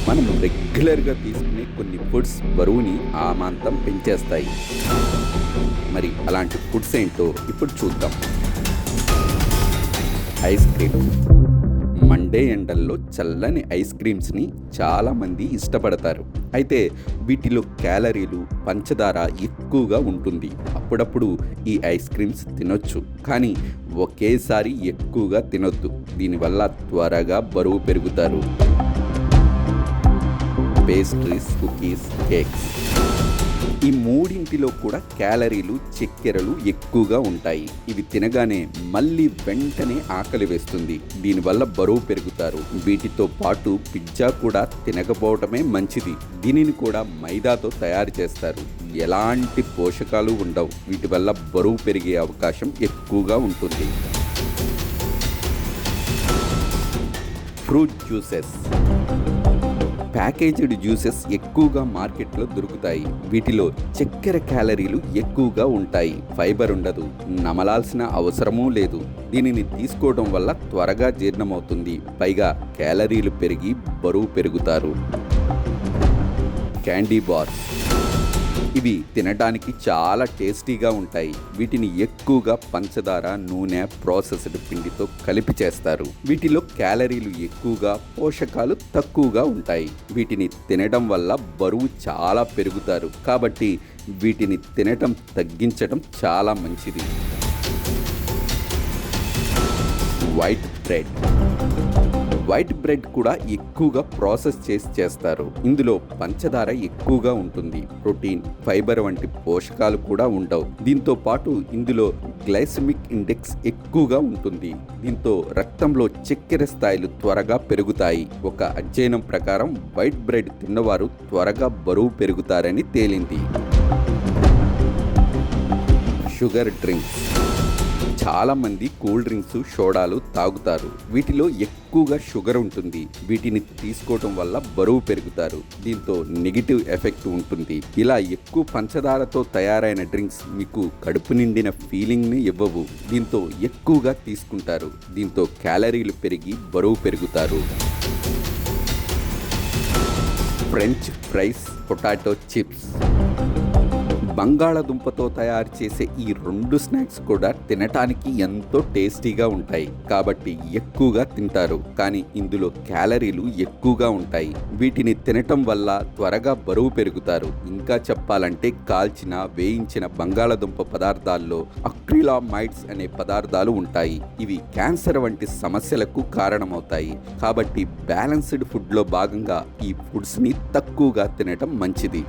మనం రెగ్యులర్గా తీసుకునే కొన్ని ఫుడ్స్ బరువుని ఆమాంతం పెంచేస్తాయి. మరి అలాంటి ఫుడ్స్ ఏంటో ఇప్పుడు చూద్దాం. Ice cream. మండే ఎండల్లో చల్లని ఐస్ క్రీమ్స్ని చాలామంది ఇష్టపడతారు. అయితే వీటిలో క్యాలరీలు, పంచదార ఎక్కువగా ఉంటుంది. అప్పుడప్పుడు ఈ ఐస్ క్రీమ్స్ తినొచ్చు, కానీ ఒకేసారి ఎక్కువగా తినొద్దు. దీనివల్ల త్వరగా బరువు పెరుగుతారు. పేస్ట్రీస్, కుకీస్, కేక్స్, ఈ మూడింటిలో కూడా క్యాలరీలు, చక్కెరలు ఎక్కువగా ఉంటాయి. ఇవి తినగానే మళ్ళీ వెంటనే ఆకలి వేస్తుంది. దీనివల్ల బరువు పెరుగుతారు. వీటితో పాటు పిజ్జా కూడా తినకపోవటమే మంచిది. దీనిని కూడా మైదాతో తయారు చేస్తారు. ఎలాంటి పోషకాలు ఉండవు. వీటి వల్ల బరువు పెరిగే అవకాశం ఎక్కువగా ఉంటుంది. Fruit juices. ప్యాకేజ్డ్ జ్యూసెస్ ఎక్కువగా మార్కెట్లో దొరుకుతాయి. వీటిలో చక్కెర క్యాలరీలు ఎక్కువగా ఉంటాయి. ఫైబర్ ఉండదు. నమలాల్సిన అవసరమూ లేదు. దీనిని తీసుకోవడం వల్ల త్వరగా జీర్ణమవుతుంది. పైగా క్యాలరీలు పెరిగి బరువు పెరుగుతారు. Candy bars. ఇవి తినడానికి చాలా టేస్టీగా ఉంటాయి. వీటిని ఎక్కువగా పంచదార, నూనె, ప్రాసెస్డ్ పిండితో కలిపి చేస్తారు. వీటిలో క్యాలరీలు ఎక్కువగా, పోషకాలు తక్కువగా ఉంటాయి. వీటిని తినడం వల్ల బరువు చాలా పెరుగుతారు. కాబట్టి వీటిని తినటం తగ్గించడం చాలా మంచిది. White bread. వైట్ బ్రెడ్ కూడా ఎక్కువగా ప్రాసెస్ చేస్తారు. ఇందులో పంచదార ఎక్కువగా ఉంటుంది. ప్రోటీన్, ఫైబర్ వంటి పోషకాలు కూడా ఉండవు. దీంతో పాటు ఇందులో గ్లైసెమిక్ ఇండెక్స్ ఎక్కువగా ఉంటుంది. దీంతో రక్తంలో చక్కెర స్థాయిలు త్వరగా పెరుగుతాయి. ఒక అధ్యయనం ప్రకారం వైట్ బ్రెడ్ తిన్నవారు త్వరగా బరువు పెరుగుతారని తేలింది. Sugar drinks. చాలామంది కూల్ డ్రింక్స్, సోడాలు తాగుతారు. వీటిలో ఎక్కువగా షుగర్ ఉంటుంది. వీటిని తీసుకోవడం వల్ల బరువు పెరుగుతారు. దీంతో నెగిటివ్ ఎఫెక్ట్ ఉంటుంది. ఇలా ఎక్కువ పంచదారతో తయారైన డ్రింక్స్ మీకు కడుపు నిండిన ఫీలింగ్ని ఇవ్వవు. దీంతో ఎక్కువగా తీసుకుంటారు. దీంతో క్యాలరీలు పెరిగి బరువు పెరుగుతారు. French fries, potato chips. బంగాళదుంపతో తయారు చేసే ఈ రెండు స్నాక్స్ కూడా తినటానికి ఎంతో టేస్టీగా ఉంటాయి. కాబట్టి ఎక్కువగా తింటారు. కానీ ఇందులో క్యాలరీలు ఎక్కువగా ఉంటాయి. వీటిని తినటం వల్ల త్వరగా బరువు పెరుగుతారు. ఇంకా చెప్పాలంటే కాల్చిన, వేయించిన బంగాళదుంప పదార్థాల్లో అక్రిలామైడ్స్ అనే పదార్థాలు ఉంటాయి. ఇవి క్యాన్సర్ వంటి సమస్యలకు కారణమవుతాయి. కాబట్టి బ్యాలెన్స్డ్ ఫుడ్లో భాగంగా ఈ ఫుడ్స్ని తక్కువగా తినటం మంచిది.